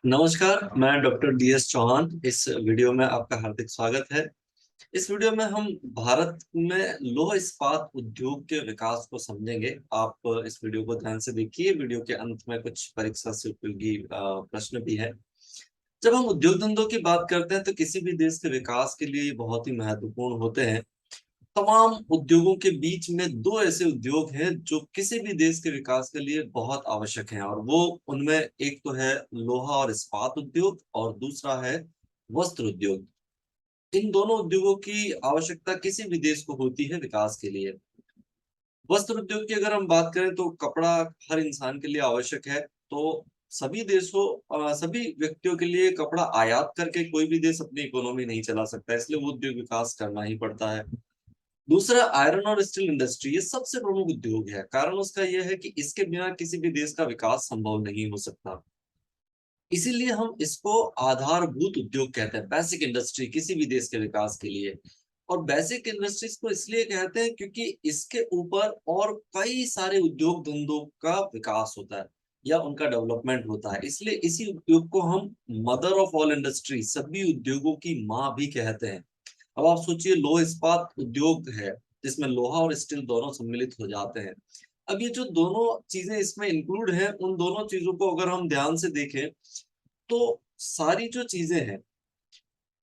नमस्कार, मैं doctor DS Chauhan. इस वीडियो में आपका हार्दिक स्वागत है। इस वीडियो में हम भारत में लौह इस्पात उद्योग के विकास को समझेंगे। आप इस वीडियो को ध्यान से देखिए। वीडियो के अंत में कुछ परीक्षा से उपयोगी प्रश्न भी है। जब हम उद्योग धंधों की बात करते हैं तो किसी भी देश के विकास के लिए ये बहुत ही महत्वपूर्ण होते हैं। तमाम उद्योगों के बीच में दो ऐसे उद्योग हैं जो किसी भी देश के विकास के लिए बहुत आवश्यक हैं, और वो उनमें एक तो है लोहा और इस्पात उद्योग और दूसरा है वस्त्र उद्योग। इन दोनों उद्योगों की आवश्यकता किसी भी देश को होती है विकास के लिए। वस्त्र उद्योग की अगर हम बात करें तो कपड़ा हर इंसान के लिए आवश्यक है। तो सभी व्यक्तियों के लिए कपड़ा आयात करके कोई भी देश अपनी इकोनॉमी नहीं चला सकता, इसलिए वो उद्योग विकास करना ही पड़ता है। दूसरा, आयरन और स्टील इंडस्ट्री, ये सबसे प्रमुख उद्योग है। कारण उसका यह है कि इसके बिना किसी भी देश का विकास संभव नहीं हो सकता। इसीलिए हम इसको आधारभूत उद्योग कहते हैं, बेसिक इंडस्ट्री किसी भी देश के विकास के लिए। और बेसिक इंडस्ट्रीज को इसलिए कहते हैं क्योंकि इसके ऊपर और कई सारे उद्योग धंधों का विकास होता है या उनका डेवलपमेंट होता है, इसलिए इसी उद्योग को हम मदर ऑफ ऑल इंडस्ट्री, सभी उद्योगों की माँ भी कहते हैं। अब आप सोचिए, लोह इस्पात उद्योग है जिसमें लोहा और स्टील दोनों सम्मिलित हो जाते हैं। अब ये जो दोनों चीजें इसमें इंक्लूड है, उन दोनों चीजों को अगर हम ध्यान से देखें तो सारी जो चीजें हैं,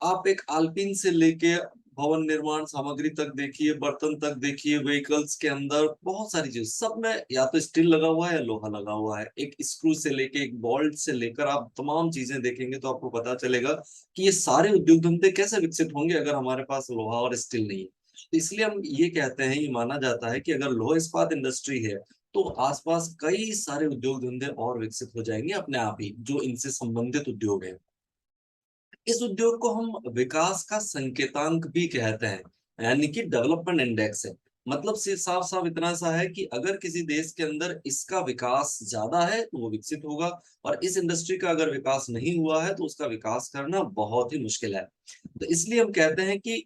आप एक आल्पिन से लेके भवन निर्माण सामग्री तक देखिए, बर्तन तक देखिए, व्हीकल्स के अंदर बहुत सारी चीज, सब में या तो स्टील लगा हुआ है या लोहा लगा हुआ है। एक स्क्रू से लेके एक बोल्ट से लेकर आप तमाम चीजें देखेंगे तो आपको पता चलेगा कि ये सारे उद्योग धंधे कैसे विकसित होंगे अगर हमारे पास लोहा और स्टील नहीं है। तो इसलिए हम ये कहते हैं, ये माना जाता है कि अगर लोह इस्पात इंडस्ट्री है तो आसपास कई सारे उद्योग धंधे और विकसित हो जाएंगे अपने आप ही, जो इनसे संबंधित उद्योग है। इस उद्योग को हम विकास का संकेतांक भी कहते हैं, यानी कि डेवलपमेंट इंडेक्स है। मतलब सिर्फ साफ साफ इतना सा है कि अगर किसी देश के अंदर इसका विकास ज्यादा है तो वो विकसित होगा, और इस इंडस्ट्री का अगर विकास नहीं हुआ है तो उसका विकास करना बहुत ही मुश्किल है। तो इसलिए हम कहते हैं कि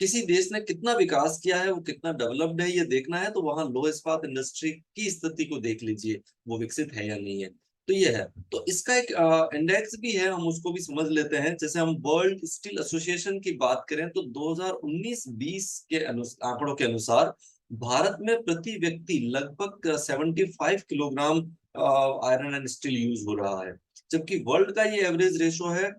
किसी देश ने कितना विकास किया है, वो कितना डेवलप्ड है, ये देखना है तो वहां लौह इस्पात इंडस्ट्री की स्थिति को देख लीजिए, वो विकसित है या नहीं है। तो ये है। तो इसका एक इंडेक्स भी है, हम उसको भी समझ लेते हैं। जैसे हम वर्ल्ड स्टील एसोसिएशन की बात करें तो 2019-20 के आंकड़ों के अनुसार भारत में प्रति व्यक्ति लगभग 75 kilogram iron and steel use हो रहा है, जबकि वर्ल्ड का ये एवरेज रेशो है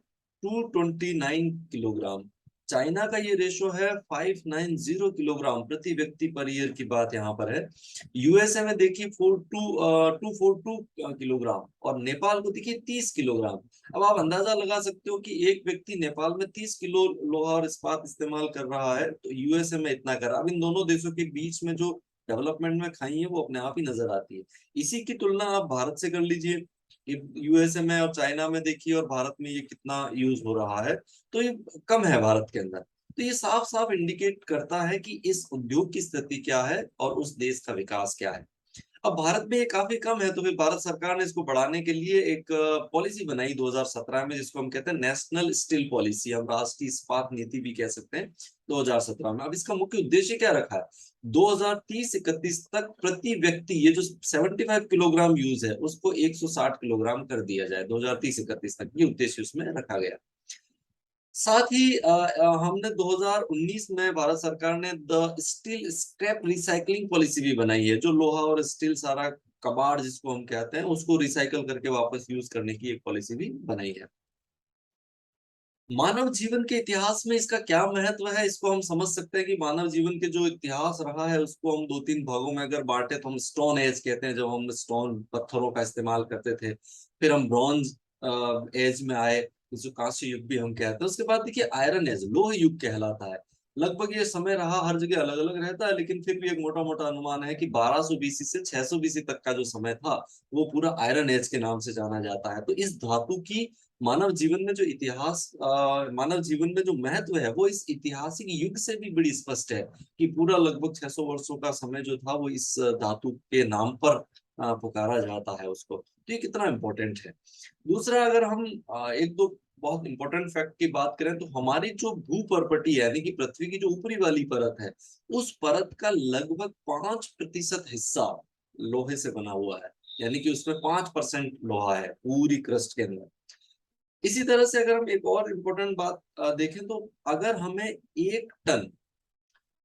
229 किलोग्राम। चाइना का ये रेशो है 590 किलोग्राम प्रति व्यक्ति पर ईयर की बात यहाँ पर है। यूएसए में देखिए 242 किलोग्राम, और नेपाल को देखिए 30 किलोग्राम। अब आप अंदाजा लगा सकते हो कि एक व्यक्ति नेपाल में 30 किलो लोहा और इस्पात इस्तेमाल कर रहा है, तो यूएसए में इतना कर। अब इन दोनों देशों के बीच में जो डेवलपमेंट में खाई है वो अपने आप ही नजर आती है। इसी की तुलना आप भारत से कर लीजिए। यूएसए में और चाइना में देखिए और भारत में ये कितना यूज हो रहा है, तो ये कम है भारत के अंदर। तो ये साफ साफ इंडिकेट करता है कि इस उद्योग की स्थिति क्या है और उस देश का विकास क्या है। अब भारत में ये काफी कम है, तो फिर भारत सरकार ने इसको बढ़ाने के लिए एक पॉलिसी बनाई 2017 में, जिसको हम कहते हैं नेशनल स्टील पॉलिसी, हम राष्ट्रीय इस्पात नीति भी कह सकते हैं, 2017 में। अब इसका मुख्य उद्देश्य क्या रखा है? 2030-31 तक प्रति व्यक्ति ये जो 75 किलोग्राम यूज है उसको 160 किलोग्राम कर दिया जाए 2030-31 तक, ये उद्देश्य उसमें रखा गया। साथ ही हमने 2019 में भारत सरकार ने the steel scrap recycling policy भी बनाई है, जो लोहा और स्टील सारा कबाड़ जिसको हम कहते हैं उसको रिसाइकल करके वापस यूज करने की एक पॉलिसी भी बनाई है। मानव जीवन के इतिहास में इसका क्या महत्व है, इसको हम समझ सकते हैं कि मानव जीवन के जो इतिहास रहा है उसको हम दो तीन भागों में अगर बांटे तो हम स्टोन एज कहते हैं, जब हम स्टोन पत्थरों का इस्तेमाल करते थे। फिर हम ब्रॉन्ज एज में आए, जो कांस्य युग भी हम कहते हैं। उसके बाद देखिए आयरन एज, लोह युग कहलाता है। लगभग ये समय रहा, हर जगह अलग अलग रहता है, लेकिन फिर भी एक मोटा मोटा अनुमान है कि 1200 बीसी से 600 बीसी तक का जो समय था वो पूरा आयरन एज के नाम से जाना जाता है। तो इस धातु की मानव जीवन में जो इतिहास, मानव जीवन में जो महत्व है वो इस ऐतिहासिक युग से भी बड़ी स्पष्ट है, कि पूरा लगभग 600 वर्षों का समय जो था वो इस धातु के नाम पर पुकारा जाता है उसको। तो ये कितना इम्पोर्टेंट है। दूसरा, अगर हम एक दो बहुत इंपॉर्टेंट फैक्ट की बात करें तो हमारी जो भू परपटी है, यानी कि पृथ्वी की जो ऊपरी वाली परत है, उस परत का लगभग 5% हिस्सा लोहे से बना हुआ है। यानी कि उसमें 5% लोहा है पूरी क्रस्ट के अंदर। इसी तरह से अगर हम एक और इम्पोर्टेंट बात देखें तो अगर हमें 1 टन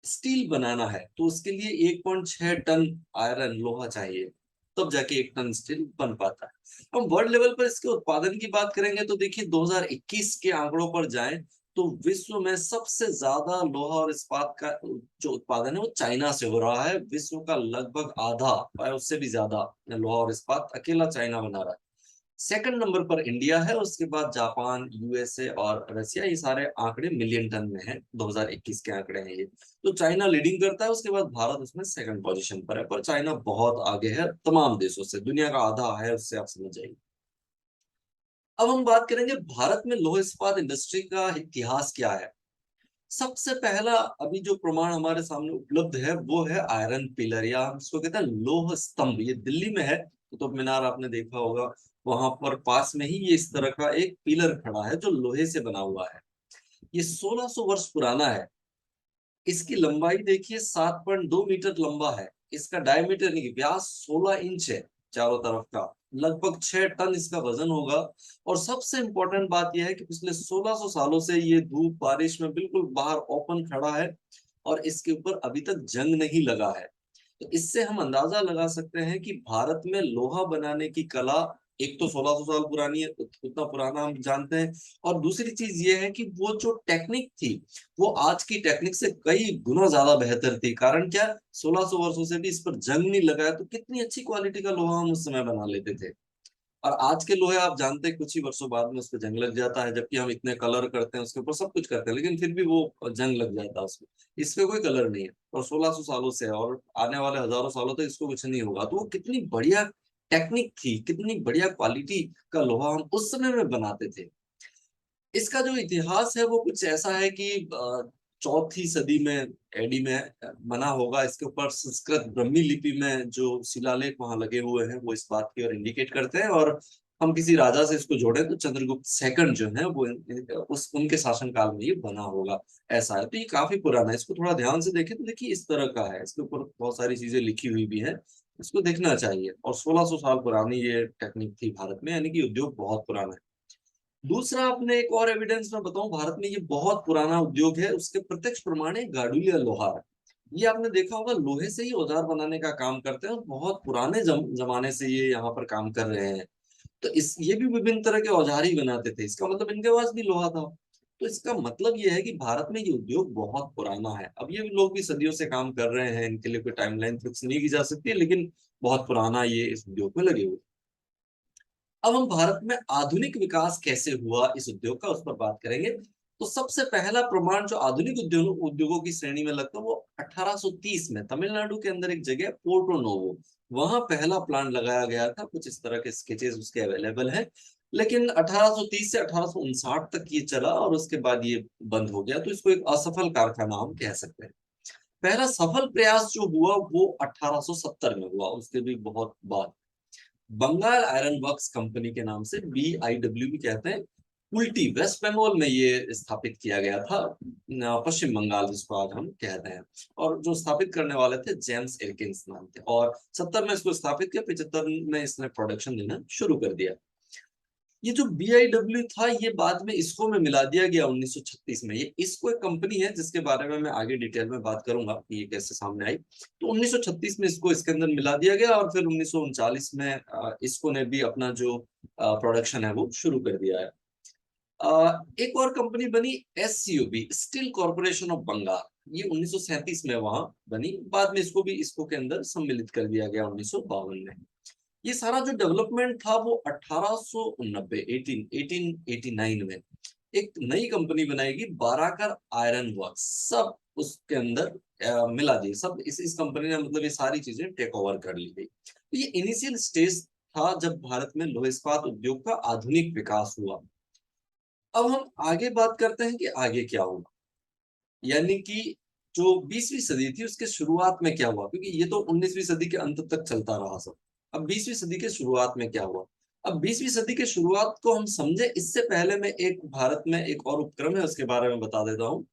स्टील बनाना है तो उसके लिए 1.6 टन आयरन लोहा चाहिए, तब जाके 1 टन स्टील बन पाता है। हम वर्ल्ड लेवल पर इसके उत्पादन की बात करेंगे तो देखिए 2021 के आंकड़ों पर जाएं तो विश्व में सबसे ज्यादा लोहा और इस्पात का जो उत्पादन है वो चाइना से हो रहा है। विश्व का लगभग आधा या उससे भी ज्यादा लोहा और इस्पात अकेला चाइना बना रहा है। सेकंड नंबर पर इंडिया है, उसके बाद जापान, यूएसए और रशिया। ये सारे आंकड़े मिलियन टन में हैं, 2021 के आंकड़े हैं ये। तो चाइना लीडिंग करता है, उसके बाद भारत उसमें सेकंड पोजीशन पर है। पर चाइना बहुत आगे है तमाम देशों से, दुनिया का आधा है उससे, आप समझ जाइए। अब हम बात करेंगे भारत में लौह इस्पात इंडस्ट्री का इतिहास क्या है। सबसे पहला अभी जो प्रमाण हमारे सामने उपलब्ध है वो है आयरन पिलर, या हम इसको कहते हैं लौह स्तंभ। ये दिल्ली में है, कुतुब मीनार आपने देखा होगा, वहां पर पास में ही ये इस तरह का एक पिलर खड़ा है जो लोहे से बना हुआ है। ये 1600 वर्ष पुराना है। इसकी लंबाई देखिए 7.2 मीटर लंबा है। इसका डायमीटर नहीं, व्यास 16 इंच है चारों तरफ का। लगभग 6 टन इसका वजन होगा। और सबसे इंपॉर्टेंट बात यह है कि पिछले 1600 सालों से ये धूप बारिश में बिल्कुल बाहर ओपन खड़ा है और इसके ऊपर अभी तक जंग नहीं लगा है। तो इससे हम अंदाजा लगा सकते हैं कि भारत में लोहा बनाने की कला, एक तो 1600 साल पुरानी है, उतना पुराना हम जानते हैं। और दूसरी चीज ये है कि वो जो टेक्निक थी वो आज की टेक्निक से कई गुना ज्यादा बेहतर थी। कारण क्या, 1600 वर्षों से भी इस पर जंग नहीं लगा है, तो कितनी अच्छी क्वालिटी का लोहा हम उस समय बना लेते थे। और आज के लोहे आप जानते हैं कुछ ही वर्षों बाद में उस पर जंग लग जाता है, जबकि हम इतने कलर करते हैं उसके ऊपर, सब कुछ करते हैं, लेकिन फिर भी वो जंग लग जाता है उसमें। इसमें कोई कलर नहीं है और 1600 सालों से है, और आने वाले हजारों सालों तक इसको कुछ नहीं होगा। तो वो कितनी बढ़िया टेक्निक थी, कितनी बढ़िया क्वालिटी का लोहा हम उस समय में बनाते थे। इसका जो इतिहास है वो कुछ ऐसा है कि चौथी सदी में एडी में बना होगा। इसके ऊपर संस्कृत ब्रह्मी लिपि में जो शिलालेख वहां लगे हुए हैं वो इस बात की ओर इंडिकेट करते हैं। और हम किसी राजा से इसको जोड़े तो चंद्रगुप्त सेकंड जो है वो उस उनके शासन काल में ये बना होगा, ऐसा है। तो ये काफी पुराना है, इसको थोड़ा ध्यान से देखें तो देखिए इस तरह का है, इसके ऊपर बहुत सारी चीजें लिखी हुई भी है, इसको देखना चाहिए। और 1600 साल पुरानी ये टेक्निक थी भारत में, यानी कि उद्योग बहुत पुराना है। दूसरा, आपने एक और एविडेंस में बताऊं, भारत में ये बहुत पुराना उद्योग है, उसके प्रत्यक्ष प्रमाण है गाडुलिया लोहार। ये आपने देखा होगा, लोहे से ही औजार बनाने का काम करते हैं और बहुत पुराने जमाने से ये यहाँ पर काम कर रहे हैं। तो इस ये भी विभिन्न तरह के औजार ही बनाते थे, इसका मतलब इनके पास भी लोहा था। तो इसका मतलब ये है कि भारत में ये उद्योग बहुत पुराना है। अब ये लोग भी सदियों से काम कर रहे हैं, इनके लिए कोई टाइमलाइन फिक्स नहीं की जा सकती, लेकिन बहुत पुराना ये इस उद्योग में लगे हुए। अब हम भारत में आधुनिक विकास कैसे हुआ इस उद्योग का, उस पर बात करेंगे। तो सबसे पहला प्रमाण जो आधुनिक उद्योगों की श्रेणी में लगता है वो 1830 में तमिलनाडु के अंदर एक जगह पोर्टो नोवो, वहां पहला प्लांट लगाया गया था। कुछ इस तरह के स्केचेस उसके अवेलेबल हैं। लेकिन 1830 से 1859 तक ये चला और उसके बाद ये बंद हो गया। तो इसको एक असफल कारखाना हम कह सकते हैं। पहला सफल प्रयास जो हुआ वो 1870 में हुआ, उसके भी बहुत बाद बंगाल आयरन वर्क्स कंपनी के नाम से, BIW भी कहते हैं, उल्टी वेस्ट बंगाल में ये स्थापित किया गया था, पश्चिम बंगाल जिसको आज हम कहते हैं। और जो स्थापित करने वाले थे जेम्स एल्किंस नाम थे, और 70 में इसको स्थापित किया, 75 में इसने प्रोडक्शन देना शुरू कर दिया। ये जो BIW था ये बाद में इसको में मिला दिया गया 1936 में। ये इसको एक कंपनी है जिसके बारे में मैं आगे डिटेल में बात करूंगा कि ये कैसे सामने आई। तो 1936 में इसको इसके अंदर मिला दिया गया और फिर 1939 में इसको ने भी अपना जो प्रोडक्शन है वो शुरू कर दिया है। एक और कंपनी बनी SCOB, steel corporation of Bengal. ये 1937 में वहां बनी, बाद में इसको भी इसको के अंदर सम्मिलित कर दिया गया 1952 में। ये सारा जो डेवलपमेंट था वो 1890 1889 में एक नई कंपनी बनाएगी, बाराकर आयरन वर्क्स, सब उसके अंदर मिला दी। सब इस कंपनी ने, मतलब ये सारी चीजें टेक ओवर कर ली गई। तो ये इनिशियल स्टेज था जब भारत में लोह इस्पात उद्योग का आधुनिक विकास हुआ। अब हम आगे बात करते हैं कि आगे क्या हुआ, यानी कि जो 20वीं सदी थी उसके शुरुआत में क्या हुआ, क्योंकि ये तो 19वीं सदी के अंत तक चलता रहा सब। अब 20वीं सदी के शुरुआत में क्या हुआ। अब 20वीं सदी के शुरुआत को हम समझे इससे पहले मैं एक भारत में एक और उपक्रम है उसके बारे में बता देता हूँ।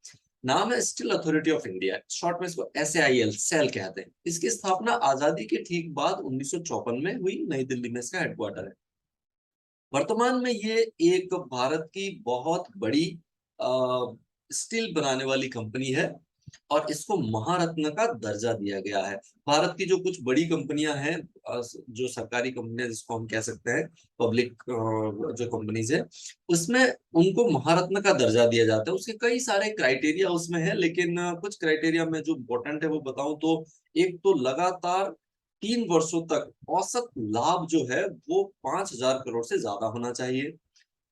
नाम है steel authority of India, short में इसको SAIL सेल कहते हैं। इसकी स्थापना आजादी के ठीक बाद 1954 में हुई, नई दिल्ली में इसका हेडक्वार्टर है। वर्तमान में ये एक भारत की बहुत बड़ी स्टील बनाने वाली कंपनी है और इसको महारत्न का दर्जा दिया गया है। भारत की जो कुछ बड़ी कंपनियां हैं, जो सरकारी कंपनियां जिसको हम कह सकते हैं पब्लिक जो कंपनीज है, उसमें उनको महारत्न का दर्जा दिया जाता है। उसके कई सारे क्राइटेरिया उसमें है, लेकिन कुछ क्राइटेरिया में जो इम्पोर्टेंट है वो बताऊं तो एक तो लगातार 3 वर्षों तक औसत लाभ जो है वो 5,000 करोड़ से ज्यादा होना चाहिए।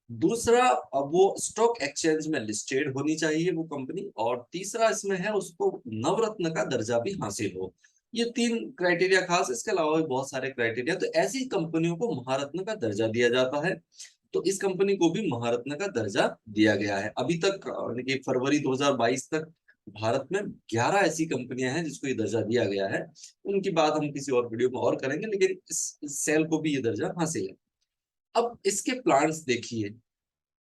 दूसरा, अब वो स्टॉक एक्सचेंज में लिस्टेड होनी चाहिए वो कंपनी। और तीसरा इसमें है उसको नवरत्न का दर्जा भी हासिल हो। ये 3 क्राइटेरिया खास, इसके अलावा भी बहुत सारे क्राइटेरिया। तो ऐसी कंपनियों को महारत्न का दर्जा दिया जाता है। तो इस कंपनी को भी महारत्न का दर्जा दिया गया है। अभी तक यानी कि फरवरी 2022 तक भारत में 11 ऐसी कंपनियां हैं जिसको ये दर्जा दिया गया है। उनकी बात हम किसी और वीडियो में और करेंगे, लेकिन इस सेल को भी ये दर्जा हासिल है। अब इसके प्लान्स देखिए,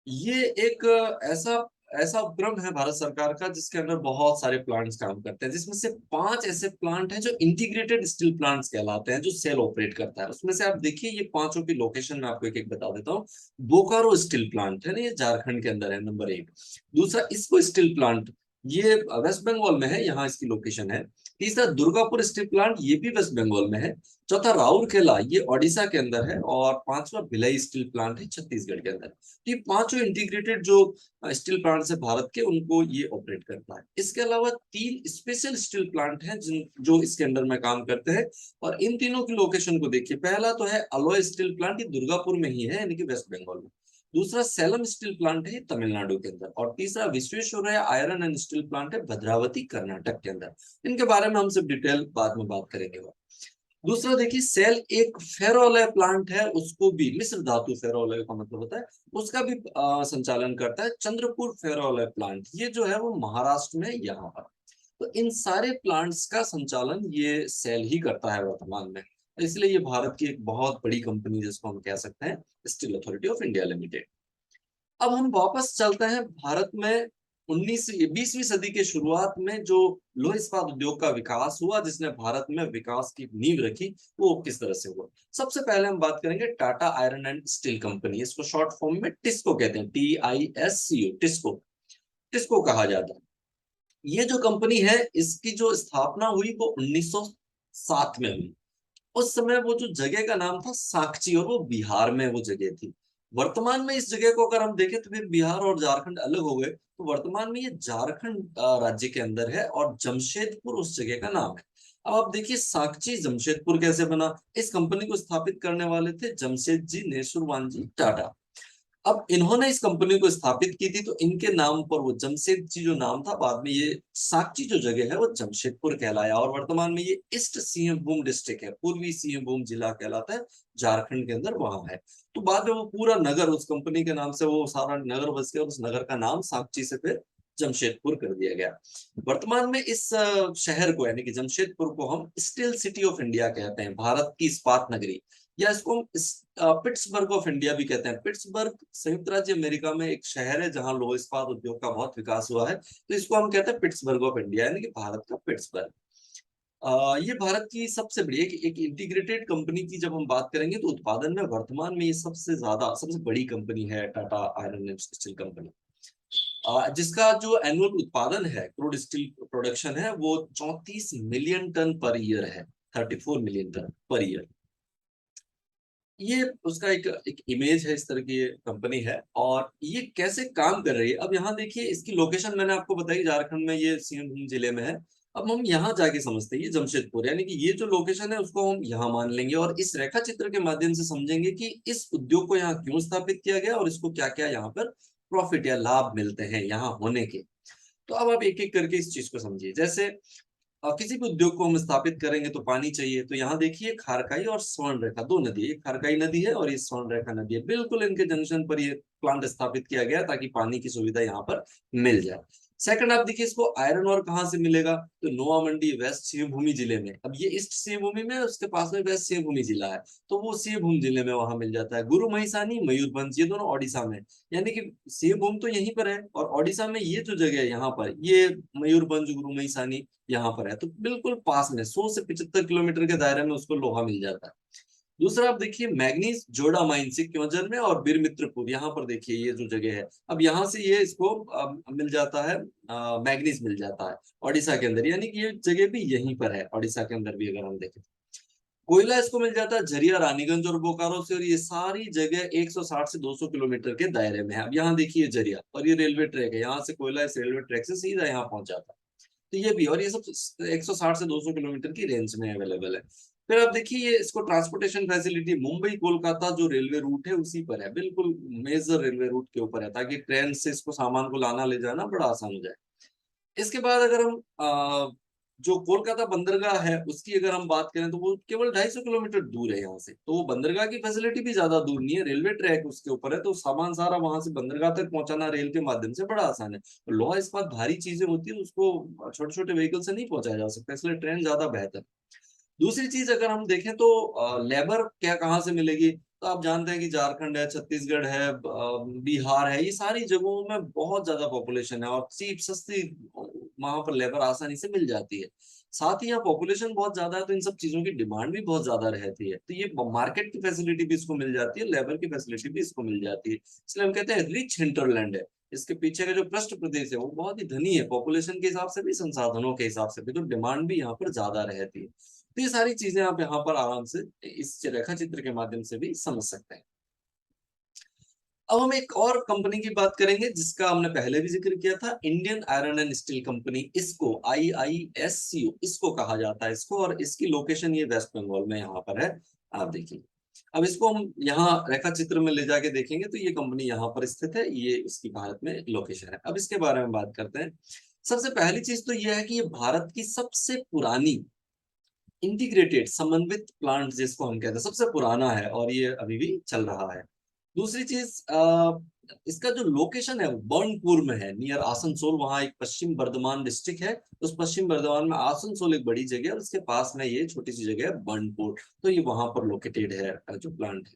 ये एक ऐसा ऐसा उपक्रम है भारत सरकार का जिसके अंदर बहुत सारे प्लांट्स काम करते हैं, जिसमें से 5 ऐसे प्लांट हैं जो इंटीग्रेटेड स्टील प्लांट्स कहलाते हैं, जो सेल ऑपरेट करता है। उसमें से आप देखिए ये पांचों की लोकेशन मैं आपको एक एक बता देता हूँ। बोकारो स्टील प्लांट है ना, ये झारखंड के अंदर है, नंबर 1। दूसरा इस्को स्टील प्लांट, ये वेस्ट बंगाल में है, यहाँ इसकी लोकेशन है। तीसरा दुर्गापुर स्टील प्लांट, ये भी वेस्ट बंगाल में है। चौथा राउरकेला, ये ओडिशा के अंदर है। और पांचवा भिलाई स्टील प्लांट है, छत्तीसगढ़ के अंदर। ये पांचों इंटीग्रेटेड जो स्टील प्लांट्स है भारत के, उनको ये ऑपरेट करता है। इसके अलावा 3 स्पेशल स्टील प्लांट हैं जो इसके अंडर में काम करते हैं। और इन तीनों की लोकेशन को देखिए, पहला तो है अलॉय स्टील प्लांट, ये दुर्गापुर में ही है यानी कि वेस्ट बंगाल में। दूसरा सेलम स्टील प्लांट है तमिलनाडु के अंदर। और तीसरा Visvesvaraya iron and steel plant है भद्रावती कर्नाटक के अंदर। इनके बारे में हम सब डिटेल बाद में बात करेंगे। दूसरा देखिए, सेल एक फेरोलय प्लांट है, उसको भी मिश्र धातु फेरोलय का मतलब होता है, उसका भी संचालन करता है चंद्रपुर फेरोलय प्लांट। ये जो है वो महाराष्ट्र में यहाँ पर। तो इन सारे प्लांट्स का संचालन ये सेल ही करता है वर्तमान में। इसलिए ये भारत की एक बहुत बड़ी कंपनी जिसको हम कह सकते हैं steel authority of India limited. अब हम वापस चलते हैं भारत में। 20वीं सदी के शुरुआत में जो लौह इस्पात उद्योग का विकास हुआ, जिसने भारत में विकास की नींव रखी, वो किस तरह से हुआ। सबसे पहले हम बात करेंगे Tata iron and steel company, इसको शॉर्ट फॉर्म में टिस्को कहते हैं, TISCO, टिस्को। टिस्को कहा जाता है। ये जो कंपनी है, इसकी जो स्थापना हुई वो 1907 में हुई। उस समय वो जो जगह का नाम था साकची, और वो बिहार में वो जगह थी। वर्तमान में इस जगह को अगर हम देखें तो फिर बिहार और झारखंड अलग हो गए, तो वर्तमान में ये झारखंड राज्य के अंदर है और जमशेदपुर उस जगह का नाम है। अब आप देखिए साकची जमशेदपुर कैसे बना। इस कंपनी को स्थापित करने वाले थे जमशेद जी नेसुरवान जी टाटा। अब इन्होंने इस कंपनी को स्थापित की थी, तो इनके नाम पर वो जमशेद जी जो नाम था, बाद में ये साकची जो जगह है वो जमशेदपुर कहलाया। और वर्तमान में ये ईस्ट सिंहभूम डिस्ट्रिक्ट है, पूर्वी सिंहभूम जिला कहलाता है, झारखंड के अंदर वहां है। तो बाद में वो पूरा नगर उस कंपनी के नाम से वो सारा नगर बस गया, उस नगर का नाम साकची से फिर जमशेदपुर कर दिया गया। वर्तमान में इस शहर को यानी कि जमशेदपुर को हम स्टील सिटी ऑफ इंडिया कहते हैं, भारत की इस्पात नगरी, या इसको हम पिट्सबर्ग ऑफ इंडिया भी कहते हैं। पिट्सबर्ग संयुक्त राज्य अमेरिका में एक शहर है जहां लौह इस्पात उद्योग का बहुत विकास हुआ है, तो इसको हम कहते हैं पिट्सबर्ग ऑफ इंडिया यानी कि भारत का पिट्सबर्ग। ये भारत की सबसे बड़ी एक इंटीग्रेटेड कंपनी की जब हम बात करेंगे तो उत्पादन में वर्तमान में ये सबसे बड़ी कंपनी है Tata iron and steel company. जिसका जो एनुअल उत्पादन है, क्रूड स्टील प्रोडक्शन है, वो 34 मिलियन टन पर ईयर है, 34 मिलियन टन पर ईयर। ये उसका एक इमेज है, इस तरह की कंपनी है और ये कैसे काम कर रही है। अब यहाँ देखिए, इसकी लोकेशन मैंने आपको बताई, झारखंड में, ये सिंहभूम जिले में है। अब हम यहाँ जाके समझते हैं, ये जमशेदपुर यानी कि ये जो लोकेशन है उसको हम यहाँ मान लेंगे और इस रेखा चित्र के माध्यम से समझेंगे कि इस उद्योग को यहाँ क्यों स्थापित किया गया और इसको क्या क्या यहाँ पर प्रॉफिट या लाभ मिलते हैं यहाँ होने के। तो अब आप एक एक करके इस चीज को समझिए। जैसे किसी भी उद्योग को हम स्थापित करेंगे तो पानी चाहिए। तो यहाँ देखिए खारकाई और स्वर्ण रेखा, दो नदी है, एक खारकाई नदी है और ये स्वर्ण रेखा नदी है। बिल्कुल इनके जंक्शन पर ये प्लांट स्थापित किया गया ताकि पानी की सुविधा यहाँ पर मिल जाए। सेकंड आप देखिए इसको आयरन और कहाँ से मिलेगा, तो नोआ मंडी वेस्ट सिंहभूमि जिले में। अब ये ईस्ट सिंहभूमि में, उसके पास में वेस्ट सिंहभूमि जिला है, तो वो सिंहभूम जिले में वहां मिल जाता है। गुरु महिसानी, मयूरभंज, ये दोनों ओडिशा में, यानी कि सिंहभूम तो यहीं पर है और ओडिशा में ये जो जगह है यहाँ पर, ये मयूरभंज गुरु महिसानी यहाँ पर है, तो बिल्कुल पास में 100 से 75 किलोमीटर के दायरे में उसको लोहा मिल जाता है। दूसरा आप देखिए मैग्नीज जोड़ा माइंस क्योंझर में और बीरमित्रपुर, यहाँ पर देखिए ये जो जगह है, अब यहाँ से ये इसको मिल जाता है, मैग्नीज मिल जाता है ओडिशा के अंदर, यानी कि ये जगह भी यहीं पर है ओडिशा के अंदर भी अगर हम देखें। कोयला इसको मिल जाता है झरिया, रानीगंज और बोकारो से, और ये सारी जगह 160 से 200 किलोमीटर के दायरे में है। अब यहाँ देखिए झरिया, और ये रेलवे ट्रैक है, यहाँ से कोयला इस रेलवे ट्रैक से सीधा यहाँ पहुंच जाता है, तो ये भी, और ये सब 160 से 200 किलोमीटर की रेंज में अवेलेबल है। फिर आप देखिए ये इसको ट्रांसपोर्टेशन फैसिलिटी मुंबई कोलकाता जो रेलवे रूट है उसी पर है, बिल्कुल मेजर रेलवे रूट के ऊपर है, ताकि ट्रेन से इसको सामान को लाना ले जाना बड़ा आसान हो जाए। इसके बाद अगर हम जो कोलकाता बंदरगाह है उसकी अगर हम बात करें, तो वो केवल 250 किलोमीटर दूर है यहाँ से, तो वो बंदरगाह की फैसिलिटी भी ज्यादा दूर नहीं है, रेलवे ट्रैक उसके ऊपर है, तो सामान सारा वहां से बंदरगाह तक पहुंचाना रेल के माध्यम से बड़ा आसान है। तो लोहा इस्पात भारी चीजें होती है, उसको छोटे छोटे व्हीकल से नहीं पहुंचाया जा सकता, इसलिए ट्रेन ज्यादा बेहतर। दूसरी चीज अगर हम देखें तो लेबर क्या कहाँ से मिलेगी, तो आप जानते हैं कि झारखंड है, छत्तीसगढ़ है, बिहार है, ये सारी जगहों में बहुत ज्यादा पॉपुलेशन है और चीप सस्ती वहां पर लेबर आसानी से मिल जाती है। साथ ही यहाँ पॉपुलेशन बहुत ज्यादा है, तो इन सब चीजों की डिमांड भी बहुत ज्यादा रहती है, तो ये मार्केट की फैसिलिटी भी इसको मिल जाती है, लेबर की फैसिलिटी भी इसको मिल जाती है, इसलिए हम कहते हैं रिच हिंटरलैंड है। इसके पीछे का जो पृष्ठ प्रदेश है वो बहुत ही धनी है, पॉपुलेशन के हिसाब से भी, संसाधनों के हिसाब से भी, तो डिमांड भी यहाँ पर ज्यादा रहती है। तो ये सारी चीजें आप यहाँ पर आराम से इस रेखा चित्र के माध्यम से भी समझ सकते हैं। अब हम एक और कंपनी की बात करेंगे जिसका हमने पहले भी जिक्र किया था, Indian iron and steel company, इसको IISCO इसको कहा जाता है इसको, और इसकी लोकेशन ये वेस्ट बंगाल में यहाँ पर है, आप देखिए। अब इसको हम यहाँ रेखा चित्र में ले जाके देखेंगे तो ये कंपनी यहाँ पर स्थित है, ये इसकी भारत में लोकेशन है। अब इसके बारे में बात करते हैं। सबसे पहली चीज तो ये है कि ये भारत की सबसे पुरानी इंटीग्रेटेड समन्वित प्लांट जिसको हम कहते हैं, सबसे पुराना है और ये अभी भी चल रहा है। दूसरी चीज इसका जो लोकेशन है वो बर्नपुर में है, नियर आसनसोल, वहां एक पश्चिम बर्धमान डिस्ट्रिक्ट है, उस पश्चिम बर्धमान में आसनसोल एक बड़ी जगह है, उसके पास में ये छोटी सी जगह है बर्नपुर, तो ये वहां पर लोकेटेड है जो प्लांट है।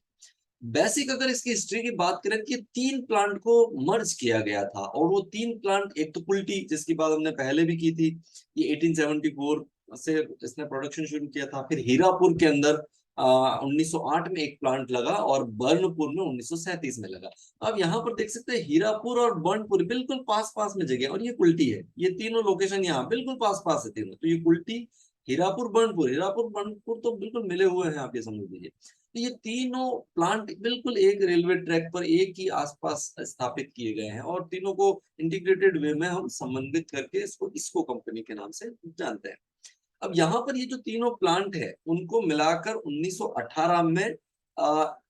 बेसिक अगर इसकी हिस्ट्री की बात करें कि 3 प्लांट को मर्ज किया गया था, और वो 3 प्लांट, एक तो कुल्टी जिसकी बात हमने पहले भी की थी, ये 1874 से इसने प्रोडक्शन शुरू किया था। फिर हीरापुर के अंदर 1908 में एक प्लांट लगा, और बर्नपुर में 1937 में लगा। अब यहाँ पर देख सकते हैं हीरापुर और बर्नपुर बिल्कुल पास पास में जगह, और ये कुल्टी है, ये तीनों लोकेशन यहाँ बिल्कुल पास पास है तीनों, तो ये कुल्टी, हीरापुर बर्नपुर तो बिल्कुल मिले हुए हैं, आप ये समझ लीजिए। तो ये तीनों प्लांट बिल्कुल एक रेलवे ट्रैक पर एक ही आसपास स्थापित किए गए हैं, और तीनों को इंटीग्रेटेड वे में हम समन्वित करके इसको इसको कंपनी के नाम से जानते हैं। अब यहाँ पर ये जो तीनों प्लांट है उनको मिलाकर 1918 में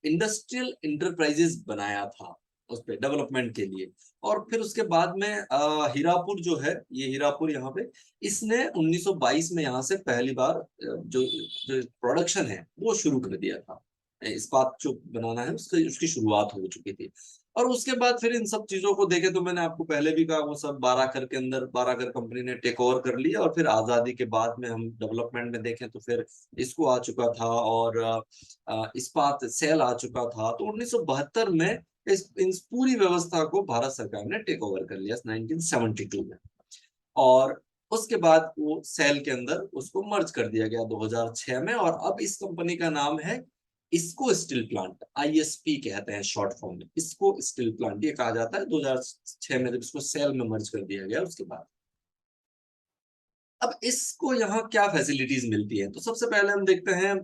इंडस्ट्रियल इंटरप्राइजेस बनाया था उस पे डेवलपमेंट के लिए। और फिर उसके बाद में हीरापुर जो है, ये हीरापुर यहाँ पे, इसने 1922 में यहाँ से पहली बार जो जो प्रोडक्शन है वो शुरू कर दिया था, इस्पात जो बनाना है उसकी उसकी शुरुआत हो चुकी थी। और उसके बाद फिर इन सब चीजों को देखे तो मैंने आपको पहले भी कहा, वो सब बाराकर के अंदर, बाराकर कंपनी ने टेक ओवर कर लिया, और फिर आजादी के बाद में हम डेवलपमेंट में देखें तो फिर इसको आ चुका था, और इस्पात सेल आ चुका था, तो 1972 में इस पूरी व्यवस्था को भारत सरकार ने टेक ओवर कर लिया 1972 में। और उसके बाद वो सेल के अंदर उसको मर्ज कर दिया गया 2006 में, और अब इस कंपनी का नाम है इसको स्टील प्लांट, ISP कहते हैं शॉर्ट फॉर्म में, इसको स्टील प्लांट ये कहा जाता है। 2006 में जब इसको सेल में मर्ज कर दिया गया उसके बाद। अब इसको यहाँ क्या फैसिलिटीज मिलती है, तो सबसे पहले हम देखते हैं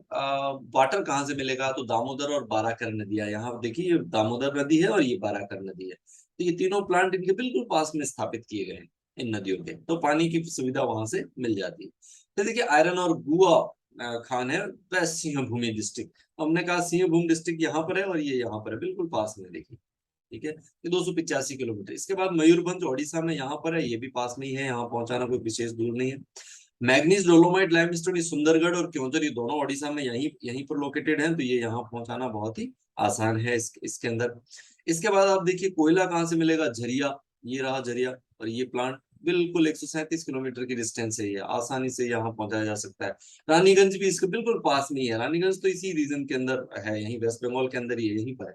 वाटर कहाँ से मिलेगा, तो दामोदर और बाराकर नदियां, यहाँ देखिए ये दामोदर नदी है और ये बाराकर नदी है, तो ये तीनों प्लांट इनके बिल्कुल पास में स्थापित किए गए हैं इन नदियों के, तो पानी की सुविधा वहां से मिल जाती है। तो देखिए आयरन और गुआ खान है वेस्ट सिंहभूमि डिस्ट्रिक्ट, हमने कहा सिंहभूम डिस्ट्रिक्ट यहाँ पर है और ये यहाँ पर है बिल्कुल पास में, देखिए ठीक है, ये 285 किलोमीटर। इसके बाद मयूरभंज ओडिशा में यहाँ पर है, ये भी पास में ही है, यहाँ पहुंचाना कोई विशेष दूर नहीं है। मैग्नीज डोलोमाइट लाइमस्टोन, ये सुंदरगढ़ और क्योंझर, ये दोनों ओडिशा में यहीं यहीं पर लोकेटेड हैं, तो ये यहाँ पहुंचाना बहुत ही आसान है इसके अंदर। इसके बाद आप देखिए कोयला कहाँ से मिलेगा, झरिया, ये रहा झरिया, और ये प्लांट बिल्कुल 137 किलोमीटर की डिस्टेंस है, ये आसानी से यहाँ पहुंचाया जा सकता है। रानीगंज भी इसके बिल्कुल पास में ही है, रानीगंज तो इसी रीजन के अंदर है, यही वेस्ट बंगाल के अंदर ही है, यहीं पर है।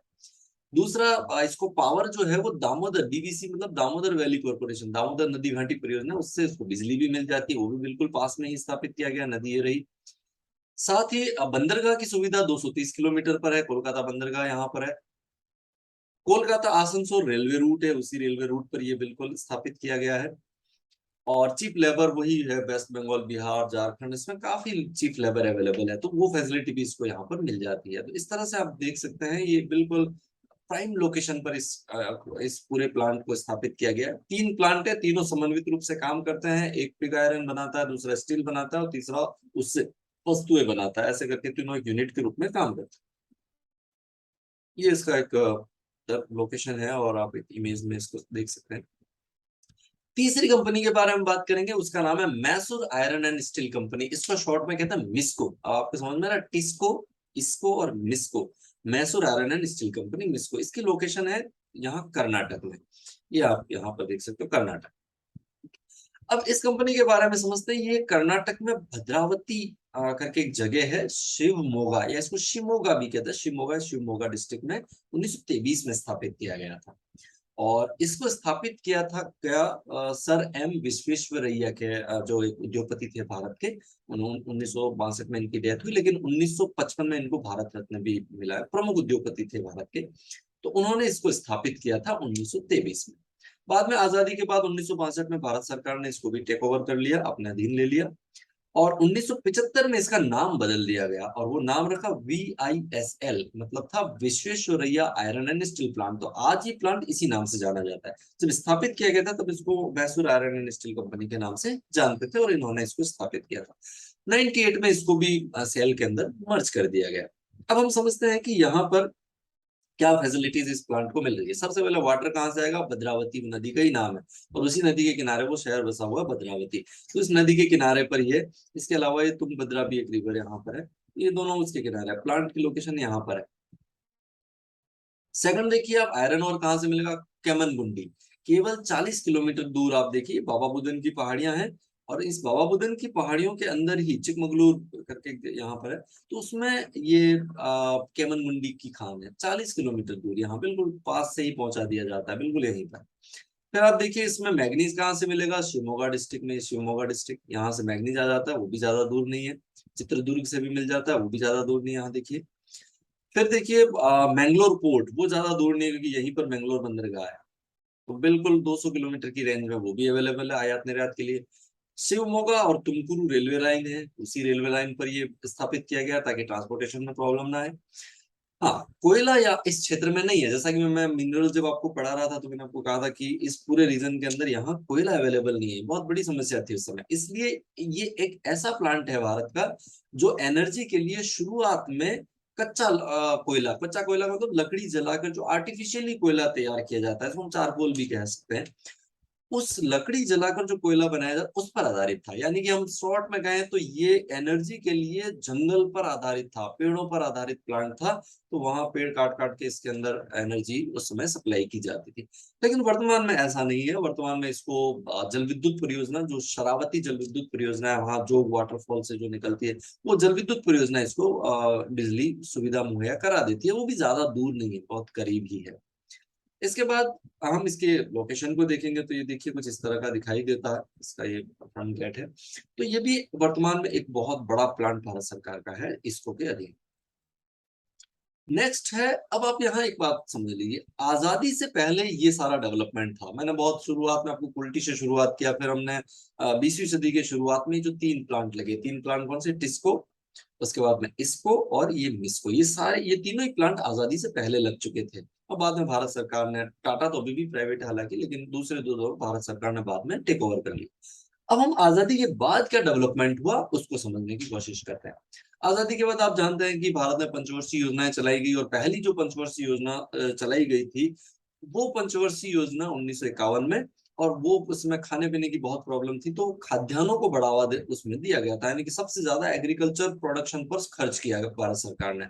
दूसरा, इसको पावर जो है वो दामोदर डीवीसी मतलब दामोदर वैली कॉर्पोरेशन, दामोदर नदी घाटी परियोजना, उससे इसको बिजली भी मिल जाती है, वो भी बिल्कुल पास में ही स्थापित किया गया, नदी ये रही। साथ ही बंदरगाह की सुविधा 230 किलोमीटर पर है, कोलकाता बंदरगाह यहाँ पर है। कोलकाता आसनसोल रेलवे रूट है, उसी रेलवे रूट पर ये बिल्कुल स्थापित किया गया है। और चीप लेबर वही है, वेस्ट बंगाल, बिहार, झारखंड, इसमें काफी चीप लेबर अवेलेबल है, तो वो फैसिलिटी भी इसको यहाँ पर मिल जाती है। तो इस तरह से आप देख सकते हैं, ये बिल्कुल प्राइम लोकेशन पर इस पूरे प्लांट को स्थापित किया गया है। 3 प्लांट है, तीनों समन्वित रूप से काम करते हैं, एक पिग आयरन बनाता है, दूसरा स्टील बनाता है और तीसरा उससे वस्तुएं बनाता है, ऐसे करके तीनों एक यूनिट के रूप में काम करते हैं। ये इसका एक लोकेशन है और आप एक इमेज में इसको देख सकते हैं। तीसरी कंपनी के बारे में बात करेंगे, उसका नाम है Mysore iron and steel company, इसको शॉर्ट में कहते हैं मिस्को। आपको समझ में आ रहा है, टिस्को, इसको और MISCO, Mysore iron and steel company MISCO. इसकी लोकेशन है यहाँ कर्नाटक में, ये आप यहाँ पर देख सकते हो, कर्नाटक। अब इस कंपनी के बारे में समझते हैं, ये कर्नाटक में भद्रावती करके एक जगह है, शिवमोगा, या इसको शिमोगा भी कहते हैं, शिवमोगा, शिवमोगा डिस्ट्रिक्ट में 1923 में स्थापित किया गया था। और इसको स्थापित किया था क्या, सर एम विश्वेश्वरैया के, जो एक उद्योगपति थे भारत के। 1962 में इनकी डेथ हुई, लेकिन 1955 में इनको भारत रत्न भी मिला है, प्रमुख उद्योगपति थे भारत के। तो उन्होंने इसको स्थापित किया था 1923 में। बाद में आजादी के बाद 1962 में भारत सरकार ने इसको भी टेक ओवर कर लिया, अपने अधीन ले लिया। और 1975 में इसका नाम बदल दिया गया और वो नाम रखा VISL, मतलब था Visvesvaraya iron and steel plant. तो आज ये प्लांट इसी नाम से जाना जाता है। जब स्थापित किया गया था तब इसको Mysore iron and steel company के नाम से जानते थे और इन्होंने इसको स्थापित किया था। 98 में इसको भी सेल के अंदर मर्ज कर दिया गया। अब हम समझते हैं कि यहाँ पर क्या फैसिलिटीज इस प्लांट को मिल रही है। सबसे पहले वाटर कहाँ से आएगा, भद्रावती नदी का ही नाम है और उसी नदी के किनारे वो शहर बसा हुआ है भद्रावती, तो इस नदी के किनारे पर ये। इसके अलावा ये तुंगभद्रा भी एक रिवर यहाँ पर है, ये दोनों उसके किनारे है। प्लांट की लोकेशन यहाँ पर है। सेकंड देखिए आप, आयरन और कहाँ से मिलेगा, केमनगुंडी, केवल 40 किलोमीटर दूर। आप देखिए बाबा बुदन की पहाड़ियां हैं और इस बाबा बुदन की पहाड़ियों के अंदर ही चिकमगलूर करके यहाँ पर है, तो उसमें ये केमनगुंडी की खान है। 40 किलोमीटर दूर, यहाँ बिल्कुल पास से ही पहुंचा दिया जाता है, बिल्कुल यहीं पर। फिर आप देखिए इसमें मैग्नीज कहाँ से मिलेगा, शिवमोगा डिस्ट्रिक्ट में, शिवमोगा डिस्ट्रिक्ट, यहाँ से मैग्नीज आ जाता है, वो भी ज्यादा दूर नहीं है। चित्रदुर्ग से भी मिल जाता है, वो भी ज्यादा दूर नहीं है, यहाँ देखिए। फिर देखिए मैंगलोर पोर्ट, वो ज्यादा दूर नहीं है क्योंकि यहीं पर मैंगलोर बंदरगाह है, तो बिल्कुल 200 किलोमीटर की रेंज में वो भी अवेलेबल है आयात निर्यात के लिए। शिवमोगा और तुमकुरू रेलवे लाइन है, उसी रेलवे लाइन पर ये स्थापित किया गया ताकि ट्रांसपोर्टेशन में प्रॉब्लम ना आए। हाँ, कोयला या इस क्षेत्र में नहीं है, जैसा कि मैं मिनरल जब आपको पढ़ा रहा था तो मैंने आपको कहा था कि इस पूरे रीजन के अंदर यहाँ कोयला अवेलेबल नहीं है, बहुत बड़ी समस्या थी उस समय। इसलिए ये एक ऐसा प्लांट है भारत का जो एनर्जी के लिए शुरुआत में कच्चा कोयला, कच्चा कोयला मतलब लकड़ी जलाकर जो आर्टिफिशियली कोयला तैयार किया जाता है, इसको हम चारकोल भी कह सकते हैं, उस लकड़ी जलाकर जो कोयला बनाया जाता उस पर आधारित था। यानी कि हम शॉर्ट में कहें तो ये एनर्जी के लिए जंगल पर आधारित था, पेड़ों पर आधारित प्लांट था, तो वहां पेड़ काट काट के इसके अंदर एनर्जी उस समय सप्लाई की जाती थी। लेकिन वर्तमान में ऐसा नहीं है, वर्तमान में इसको जल विद्युत परियोजना, जो शरावती जल विद्युत परियोजना है, वहां जो वाटरफॉल से जो निकलती है, वो जल विद्युत परियोजना इसको बिजली सुविधा मुहैया करा देती है, वो भी ज्यादा दूर नहीं है, बहुत करीब ही है। इसके बाद हम इसके लोकेशन को देखेंगे तो ये देखिए कुछ इस तरह का दिखाई देता है, इसका ये फ्रंट गेट है। तो ये भी वर्तमान में एक बहुत बड़ा प्लांट भारत सरकार का है, इसको के अधीन। नेक्स्ट है, अब आप यहाँ एक बात समझ लीजिए, आजादी से पहले ये सारा डेवलपमेंट था। मैंने बहुत शुरुआत में आपको कुल्टी से शुरुआत किया, फिर हमने 20वीं सदी के शुरुआत में जो 3 प्लांट लगे, 3 प्लांट कौन से, टिस्को, उसके बाद में इसको और ये मिस्को, ये सारे, ये तीनों ही प्लांट आजादी से पहले लग चुके थे। और बाद में भारत सरकार ने, टाटा तो अभी भी प्राइवेट है हालांकि, लेकिन दूसरे दो भारत सरकार ने बाद में टेक ओवर कर लिया। अब हम आजादी के बाद क्या डेवलपमेंट हुआ उसको समझने की कोशिश करते हैं। आजादी के बाद आप जानते हैं कि भारत में पंचवर्षीय योजनाएं चलाई गई और पहली जो पंचवर्षीय योजना चलाई गई थी, वो पंचवर्षीय योजना 1951 में और वो उसमें खाने पीने की बहुत प्रॉब्लम थी, तो खाद्यान्नों को बढ़ावा दे उसमें दिया गया था, यानी कि सबसे ज्यादा एग्रीकल्चर प्रोडक्शन पर खर्च किया गया भारत सरकार ने।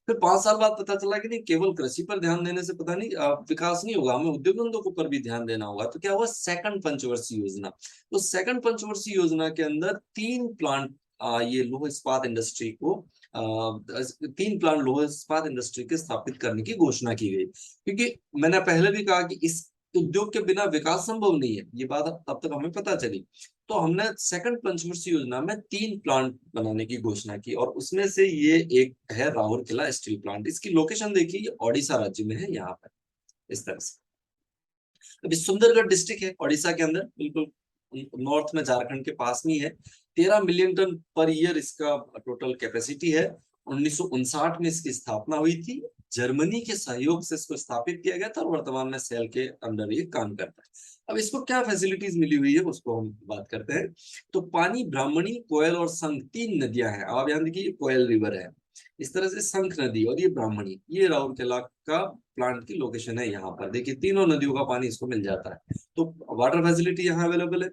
फिर 5 साल बाद पता चला कि नहीं, केवल कृषि पर ध्यान देने से पता नहीं विकास नहीं होगा, हमें उद्योग धंधों के ऊपर भी ध्यान देना होगा। तो क्या हुआ, सेकंड पंचवर्षीय योजना। तो सेकंड पंचवर्षीय योजना के अंदर 3 प्लांट, ये लौह इस्पात इंडस्ट्री को, 3 प्लांट लौह इस्पात इंडस्ट्री के स्थापित करने की घोषणा की गई। क्योंकि मैंने पहले भी कहा कि इस उद्योग के बिना विकास संभव नहीं है, ये बात तब तक हमें पता चली। तो हमने सेकंड पंचवर्षीय योजना में 3 प्लांट बनाने की घोषणा की, और उसमें से ये एक है राउरकेला स्टील प्लांट। इसकी लोकेशन देखिए, ये ओडिशा राज्य में है, यहाँ पर इस तरह से। अभी सुंदरगढ़ डिस्ट्रिक्ट है ओडिशा के अंदर, बिल्कुल नॉर्थ में, झारखंड के पास में ही है। 13 मिलियन टन पर ईयर इसका टोटल कैपेसिटी है। 1959 में इसकी स्थापना हुई थी, जर्मनी के सहयोग से इसको स्थापित किया गया था, और वर्तमान में सेल के अंडर ये काम करता है। अब इसको क्या फैसिलिटीज मिली हुई है उसको हम बात करते हैं। तो पानी, ब्राह्मणी, कोयल और संख 3 नदियां हैं। अब यहाँ देखिए, कोयल रिवर है, इस तरह से संख नदी और ये ब्राह्मणी, ये राउरकेला का प्लांट की लोकेशन है। यहाँ पर देखिए, तीनों नदियों का पानी इसको मिल जाता है, तो वाटर फैसिलिटी यहाँ अवेलेबल है।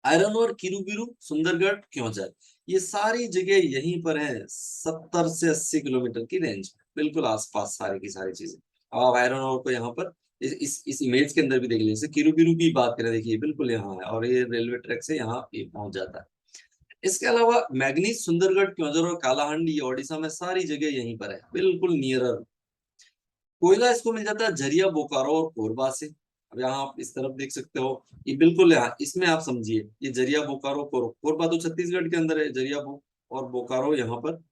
आयरन और किरूबिरू, सुंदरगढ़, क्योंझर, ये सारी जगह यहीं पर है, 70 से 80 किलोमीटर की रेंज, बिल्कुल आसपास सारी की सारी चीजें। अब आप आयरन और को यहाँ पर इस इमेज के अंदर भी देख लीजिए, किरूबिरू की बात करें, देखिए बिल्कुल यहाँ है, और ये रेलवे ट्रैक से यहाँ ये पहुंच जाता है। इसके अलावा मैग्नीज, सुंदरगढ़, क्योंझर और कालाहांडी, ये ओडिशा में सारी जगह यहीं पर है, बिल्कुल नियरर। कोयला इसको मिल जाता है झरिया, बोकारो और कोरबा से। अब यहाँ आप इस तरफ देख सकते हो, ये बिल्कुल यहाँ इसमें आप समझिए, ये झरिया, बोकारो, कोरबा तो छत्तीसगढ़ के अंदर है, झरिया और बोकारो यहाँ पर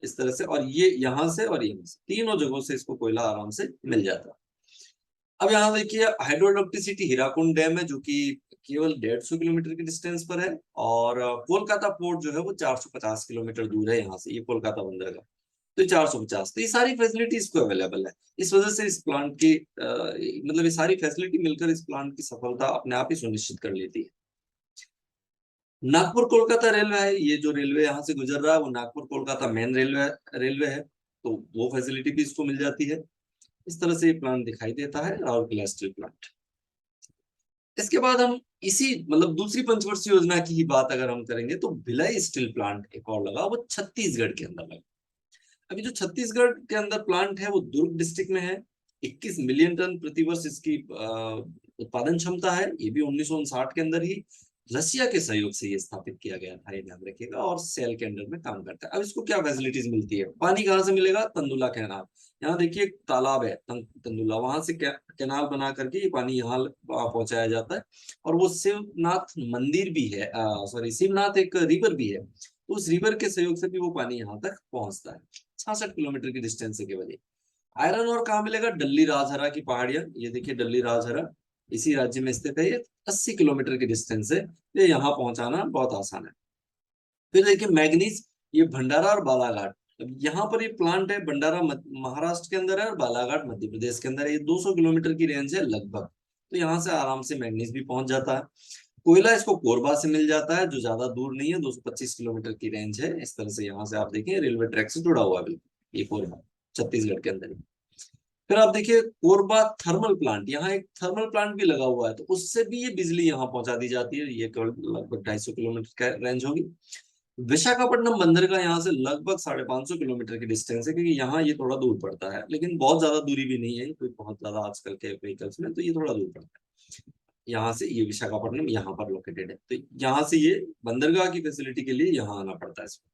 इस तरह से, और ये यहाँ से और यहाँ से, तीनों जगहों से इसको कोयला आराम से मिल जाता है। अब यहाँ देखिए, हाइड्रो इलेक्ट्रिसिटी हीराकुंड डैम है, जो कि केवल 150 किलोमीटर की डिस्टेंस पर है, और कोलकाता पोर्ट जो है वो 450 किलोमीटर दूर है यहाँ से, ये कोलकाता बंदरगाह। तो 450, तो ये सारी फैसिलिटी इसको अवेलेबल है। इस वजह से इस प्लांट की मतलब ये सारी फैसिलिटी मिलकर इस प्लांट की सफलता अपने आप ही सुनिश्चित कर लेती है। नागपुर कोलकाता रेलवे है, ये जो रेलवे यहाँ से गुजर रहा है वो Nagpur Kolkata main railway railway है, तो वो फैसिलिटी भी इसको मिल जाती है। इस तरह से ये प्लांट दिखाई देता है, राउरकेला स्टील प्लांट। इसके बाद हम इसी मतलब दूसरी पंचवर्षीय योजना की ही बात अगर हम करेंगे, तो भिलाई स्टील प्लांट एक और लगा, वो छत्तीसगढ़ के अंदर लगा। अभी जो छत्तीसगढ़ के अंदर प्लांट है वो दुर्ग डिस्ट्रिक्ट में है। 21 मिलियन टन प्रति वर्ष इसकी उत्पादन क्षमता है। ये भी 1959 के अंदर ही रशिया के सहयोग से ये स्थापित किया गया था, ये ध्यान रखिएगा, और सेल के अंडर में काम करता है। अब इसको क्या फैसिलिटीज मिलती है, पानी कहाँ से मिलेगा, तंदुला कैनाल। यहाँ देखिए एक तालाब है तंदुला, वहां से कैनाल बना करके ये पानी यहाँ पहुंचाया जाता है। और वो शिवनाथ मंदिर भी है, सॉरी शिवनाथ एक रिवर भी है, तो उस रिवर के सहयोग से भी वो पानी यहाँ तक पहुंचता है। 66 किलोमीटर की डिस्टेंस है केवल ये। आयरन और कहाँ मिलेगा, डल्ली राजहरा की पहाड़ियां, ये देखिए डल्ली राजहरा इसी राज्य में स्थित है, ये 80 किलोमीटर की डिस्टेंस है, ये यहाँ पहुंचाना बहुत आसान है। फिर देखिए मैग्नीज, ये भंडारा और बालाघाट। अब यहाँ पर ये प्लांट है, भंडारा महाराष्ट्र के अंदर है और बालाघाट मध्य प्रदेश के अंदर है, ये 200 किलोमीटर की रेंज है लगभग, तो यहाँ से आराम से मैग्नीज भी पहुंच जाता है। कोयला इसको कोरबा से मिल जाता है, जो ज्यादा दूर नहीं है, 225 किलोमीटर की रेंज है। इस तरह से यहाँ से आप देखें रेलवे ट्रैक से जुड़ा हुआ है बिल्कुल ये कोरबा, छत्तीसगढ़ के अंदर ही। फिर आप देखिए कोरबा थर्मल प्लांट, यहाँ एक थर्मल प्लांट भी लगा हुआ है, तो उससे भी ये बिजली यहाँ पहुंचा दी जाती है, ये लगभग 250 किलोमीटर का रेंज होगी। विशाखापट्टनम बंदरगाह यहाँ से लगभग 550 किलोमीटर की डिस्टेंस है, क्योंकि यहाँ ये थोड़ा दूर पड़ता है, लेकिन बहुत ज्यादा दूरी भी नहीं है कोई बहुत ज्यादा आजकल के व्हीकल्स में, तो ये थोड़ा दूर पड़ता है। यहाँ से ये विशाखापट्टनम यहाँ पर लोकेटेड है, तो यहाँ से ये बंदरगाह की फैसिलिटी के लिए यहाँ आना पड़ता है इसको।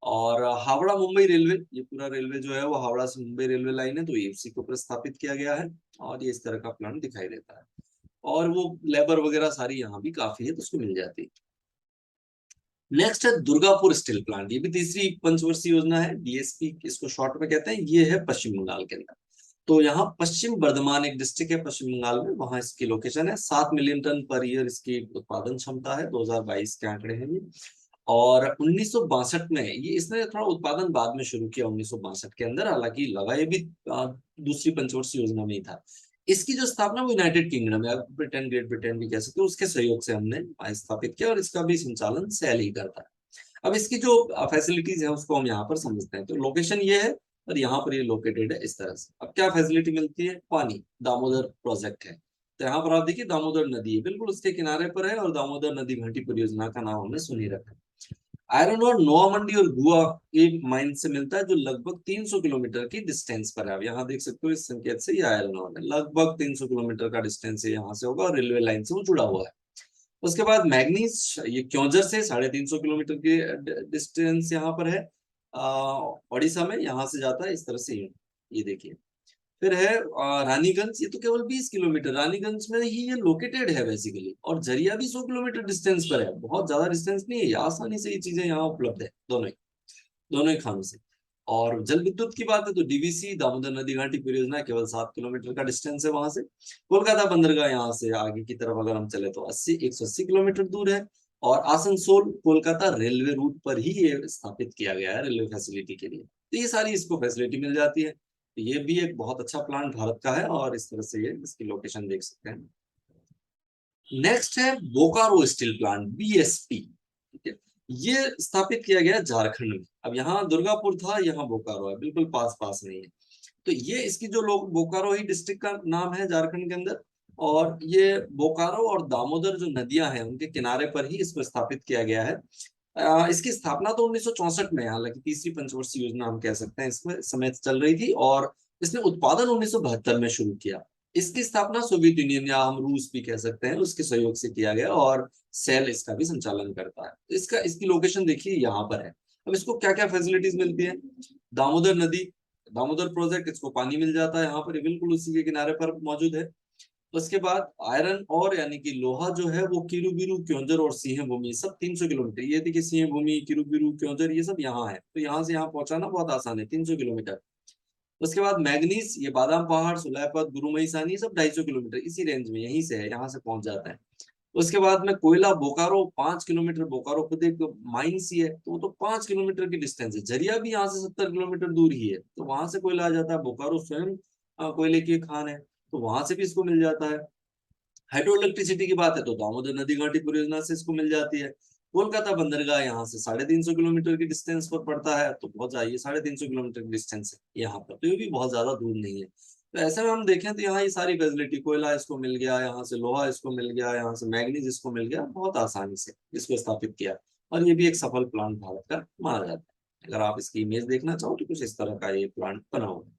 और हावड़ा मुंबई रेलवे, ये पूरा रेलवे जो है वो हावड़ा से मुंबई रेलवे लाइन है, तो ये उसी को प्रस्थापित किया गया है, और ये इस तरह का प्लान दिखाई देता है। और वो लेबर वगैरह सारी यहाँ भी काफी है, तो उसको मिल जाती है। नेक्स्ट है दुर्गापुर स्टील प्लांट, ये भी तीसरी पंचवर्षीय योजना है, डीएसपी इसको शॉर्ट में कहते हैं। ये है पश्चिम बंगाल के अंदर, तो यहाँ पश्चिम बर्धमान एक डिस्ट्रिक्ट है पश्चिम बंगाल में, वहां इसकी लोकेशन है। 7 मिलियन टन पर ईयर इसकी उत्पादन क्षमता है, 2022 के आंकड़े हैं ये। और 1962 में ये, इसने थोड़ा उत्पादन बाद में शुरू किया 1962 के अंदर, हालांकि लगा ये भी दूसरी पंचवर्षीय योजना में ही था। इसकी जो स्थापना वो यूनाइटेड किंगडम या ब्रिटेन, ग्रेट ब्रिटेन भी कह सकते हो, उसके सहयोग से हमने स्थापित किया, और इसका भी संचालन सेल ही करता है। अब इसकी जो फैसिलिटीज है उसको हम यहाँ पर समझते हैं। तो लोकेशन ये है, और यहाँ पर ये लोकेटेड है इस तरह से। अब क्या फैसिलिटी मिलती है, पानी, दामोदर प्रोजेक्ट है, तो यहाँ पर आप देखिए दामोदर नदी है, बिल्कुल उसके किनारे पर है, और दामोदर नदी घाटी परियोजना का नाम हमने सुन ही रखा है। आयरन और नोआ मंडी और गुआ एक माइन से मिलता है, जो लगभग 300 किलोमीटर की डिस्टेंस पर है। आप यहाँ देख सकते हो इस संकेत से, ये आयरन और है, लगभग 300 किलोमीटर का डिस्टेंस है यहाँ से होगा, और रेलवे लाइन से वो जुड़ा हुआ है। उसके बाद मैग्नीज, ये क्योंझर से 350 किलोमीटर की डिस्टेंस यहाँ पर है, उड़ीसा में, यहाँ से जाता है इस तरह से, ये देखिए। फिर है रानीगंज, ये तो केवल 20 किलोमीटर, रानीगंज में ही ये लोकेटेड है बेसिकली, और झरिया भी 100 किलोमीटर डिस्टेंस पर है, बहुत ज्यादा डिस्टेंस नहीं है, ये आसानी से ये चीजें यहाँ उपलब्ध है, दोनों ही खानों से। और जल विद्युत की बात है तो डीवीसी दामोदर नदी घाटी परियोजना केवल 7 किलोमीटर का डिस्टेंस है वहां से। कोलकाता बंदरगाह यहाँ से आगे की तरफ अगर हम चले तो 180 किलोमीटर दूर है। और आसनसोल कोलकाता रेलवे रूट पर ही ये स्थापित किया गया है रेलवे फैसिलिटी के लिए, तो ये सारी इसको फैसिलिटी मिल जाती है। तो ये भी एक बहुत अच्छा प्लांट भारत का है, और इस तरह से ये इसकी लोकेशन देख सकते हैं। नेक्स्ट है बोकारो स्टील प्लांट, बीएसपी। ठीक है, ये स्थापित किया गया झारखंड में। अब यहाँ दुर्गापुर था, यहाँ बोकारो है, बिल्कुल पास पास नहीं है। तो ये इसकी जो लोग, बोकारो ही डिस्ट्रिक्ट का नाम है झारखंड के अंदर, और ये बोकारो और दामोदर जो नदियां हैं उनके किनारे पर ही इसको स्थापित किया गया है। इसकी स्थापना तो 1964 में, हालांकि तीसरी पंचवर्षीय योजना हम कह सकते हैं इसमें समय चल रही थी, और इसने उत्पादन 1972 में शुरू किया। इसकी स्थापना सोवियत यूनियन या हम रूस भी कह सकते हैं उसके सहयोग से किया गया, और सेल इसका भी संचालन करता है। इसकी लोकेशन देखिए यहाँ पर है। अब इसको क्या क्या फैसिलिटीज मिलती है? दामोदर नदी, दामोदर प्रोजेक्ट, इसको पानी मिल जाता है यहाँ पर, बिल्कुल उसी के किनारे पर मौजूद है। उसके बाद आयरन और यानी कि लोहा जो है वो किरुबिरु, क्योंझर और सिंह भूमि, सब 300 किलोमीटर, ये देखिए सिंह भूमि, किरुबिरु, क्योंझर, ये सब यहाँ है, तो यहाँ से यहाँ पहुंचाना बहुत आसान है, 300 किलोमीटर। उसके बाद मैग्नीज, ये बादाम पहाड़, सुलायपत, गुरुमईसानी, सब 250 किलोमीटर इसी रेंज में, यहीं से है, यहाँ से पहुंच जाता है। उसके बाद में कोयला, बोकारो 5 किलोमीटर, बोकारो खुद एक माइंस ही है, तो वो तो 5 किलोमीटर की डिस्टेंस है। झरिया भी यहाँ से 70 किलोमीटर दूर ही है, तो वहां से कोयला आ जाता है। बोकारो स्वयं कोयले की एक खान है, तो वहां से भी इसको मिल जाता है। हाइड्रो इलेक्ट्रिसिटी की बात है तो दामोदर नदी घाटी परियोजना से इसको मिल जाती है। कोलकाता बंदरगाह यहाँ से 350 किलोमीटर की डिस्टेंस पर पड़ता है, तो बहुत जाइए 350 किलोमीटर की डिस्टेंस है यहाँ पर, तो ये भी बहुत ज्यादा दूर नहीं है। तो ऐसे में हम देखें तो यहाँ ये सारी फैसिलिटी, कोयला इसको मिल गया, यहाँ से लोहा इसको मिल गया, यहाँ से मैग्नीज इसको मिल गया, बहुत आसानी से इसको स्थापित किया। और ये भी एक सफल प्लांट भारत का माना जाता है। अगर आप इसकी इमेज देखना चाहो तो कुछ इस तरह का ये प्लांट बना हुआ है।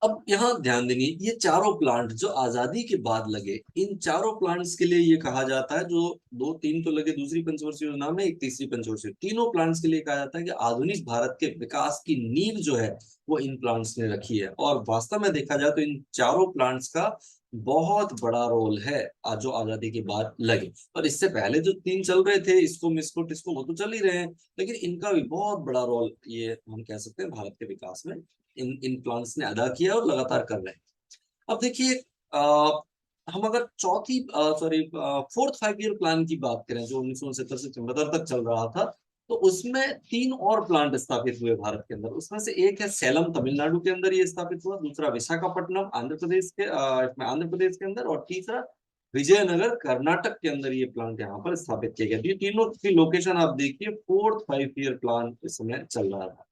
अब यहाँ ध्यान देंगे, ये चारों प्लांट जो आजादी के बाद लगे, इन चारों प्लांट्स के लिए ये कहा जाता है, जो दो तीन तो लगे दूसरी पंचवर्षीय योजना में, एक तीसरी पंचवर्षीय, तीनों प्लांट्स के लिए कहा जाता है कि आधुनिक भारत के विकास की नींव जो है वो इन प्लांट्स ने रखी है। और वास्तव में देखा जाए तो इन चारों प्लांट्स का बहुत बड़ा रोल है जो आजादी के बाद लगे। और इससे पहले जो तीन चल रहे थे, इसको मिस्को टिस्को, वो तो चल ही रहे हैं, लेकिन इनका भी बहुत बड़ा रोल ये हम कह सकते हैं भारत के विकास में इन प्लांट्स ने अदा किया और लगातार कर रहे हैं। अब देखिए, हम अगर चौथी सॉरी फोर्थ 5 ईयर प्लान की बात करें, जो 1969 से 74 तक चल रहा था, तो उसमें 3 और प्लांट स्थापित हुए भारत के अंदर। उसमें से एक है सेलम, तमिलनाडु के अंदर ये स्थापित हुआ, दूसरा विशाखापट्टनम आंध्र प्रदेश के अंदर, और तीसरा विजयनगर कर्नाटक के अंदर ये प्लांट यहाँ पर स्थापित किया गया। ये तीनों की लोकेशन आप देखिए, फोर्थ 5 ईयर प्लान इस समय चल रहा था।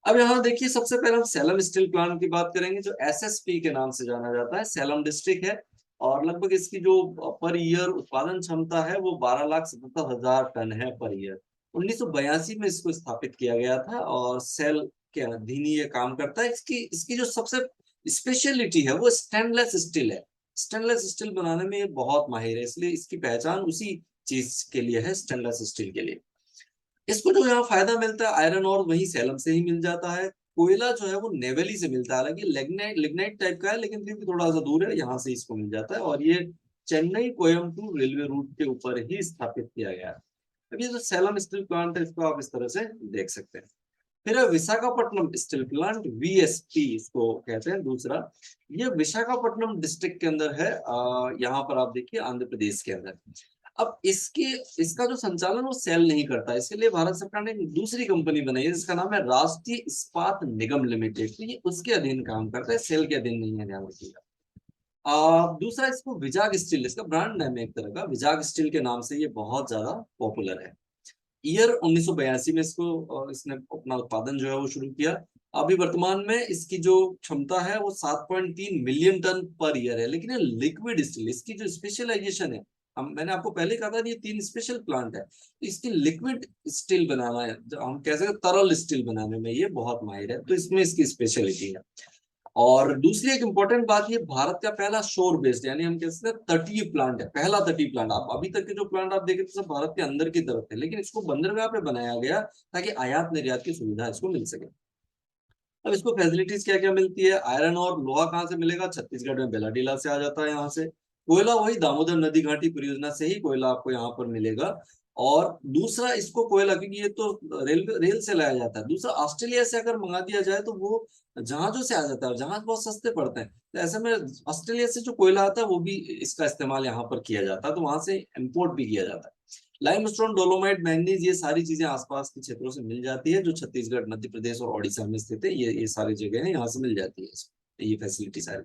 अब यहाँ देखिए, सबसे पहले हम सेलम स्टील प्लांट की बात करेंगे, जो एसएसपी के नाम से जाना जाता है, सेलम डिस्ट्रिक्ट है। और लगभग इसकी जो पर ईयर उत्पादन क्षमता है वो 12,77,000 टन है पर ईयर। 1982 में इसको स्थापित किया गया था, और सेल के अधीन ये काम करता है। इसकी इसकी जो सबसे स्पेशलिटी है वो स्टेनलेस स्टील है। स्टेनलेस स्टील बनाने में ये बहुत माहिर है, इसलिए इसकी पहचान उसी चीज के लिए है, स्टेनलेस स्टील के लिए। इसको जो यहाँ फायदा मिलता है, आयरन और वही सेलम से ही मिल जाता है। कोयला जो है वो नेवेली से मिलता है, हालांकि लिग्नाइट लिग्नाइट टाइप का है, लेकिन फिर भी थोड़ा सा दूर है, यहाँ से इसको मिल जाता है। और ये चेन्नई कोयम्बटूर रेलवे रूट के ऊपर ही स्थापित किया गया है। अब ये जो सेलम स्टील प्लांट है, इसको आप इस तरह से देख सकते हैं। फिर है विशाखापट्टनम स्टील प्लांट, वीएसपी इसको कहते हैं दूसरा। ये विशाखापट्टनम डिस्ट्रिक्ट के अंदर है, यहाँ पर आप देखिए आंध्र प्रदेश के अंदर। अब इसका जो संचालन वो सेल नहीं करता, इसके लिए भारत सरकार ने एक दूसरी कंपनी बनाई है जिसका नाम है राष्ट्रीय इस्पात निगम लिमिटेड, तो ये उसके अधीन काम करता है, सेल के अधीन नहीं है, ध्यान रखिएगा। दूसरा, इसको विजाग स्टील, इसका ब्रांड नेम है एक तरह का, विजाग स्टील के नाम से ये बहुत ज्यादा पॉपुलर है। ईयर 1982 में इसको इसने अपना उत्पादन जो है वो शुरू किया। अभी वर्तमान में इसकी जो क्षमता है वो 7.3 मिलियन टन पर ईयर है, लेकिन ये लिक्विड स्टील, इसकी जो स्पेशलाइजेशन है, हम मैंने आपको पहले कहा था ये 3 स्पेशल प्लांट है, तो इसकी लिक्विड स्टील बनाना है, हम कह सकते हैं तरल स्टील बनाने में ये बहुत माहिर है, तो इसमें इसकी स्पेशलिटी है। और दूसरी एक इंपॉर्टेंट बात, ये भारत का पहला शोर बेस्ड, यानी हम कह सकते हैं तटीय प्लांट है, पहला तटीय प्लांट। आप अभी तक के जो प्लांट आप देखे थे सब भारत के अंदर की तरफ थे, लेकिन इसको बंदरगाह पे बनाया गया ताकि आयात निर्यात की सुविधा इसको मिल सके। अब इसको फैसिलिटीज क्या क्या मिलती है? आयरन और लोहा कहाँ से मिलेगा? छत्तीसगढ़ में बेलाडीला से आ जाता है यहाँ से। कोयला वही दामोदर नदी घाटी परियोजना से ही कोयला आपको यहाँ पर मिलेगा। और दूसरा, इसको कोयला, क्योंकि ये तो रेल से लाया जाता है, दूसरा ऑस्ट्रेलिया से अगर मंगा दिया जाए तो वो जहाजों से आ जाता है, और जहाज बहुत सस्ते पड़ते हैं, तो ऐसे में ऑस्ट्रेलिया से जो कोयला आता है वो भी इसका इस्तेमाल यहाँ पर किया जाता है, तो वहां से इम्पोर्ट भी किया जाता है। लाइमस्टोन, डोलोमाइट, मैंग्नीज, ये सारी चीजें आसपास के क्षेत्रों से मिल जाती है, जो छत्तीसगढ़, मध्य प्रदेश और ओडिशा में स्थित है, ये सारी जगह है, यहाँ से मिल जाती है ये फैसिलिटी सारी।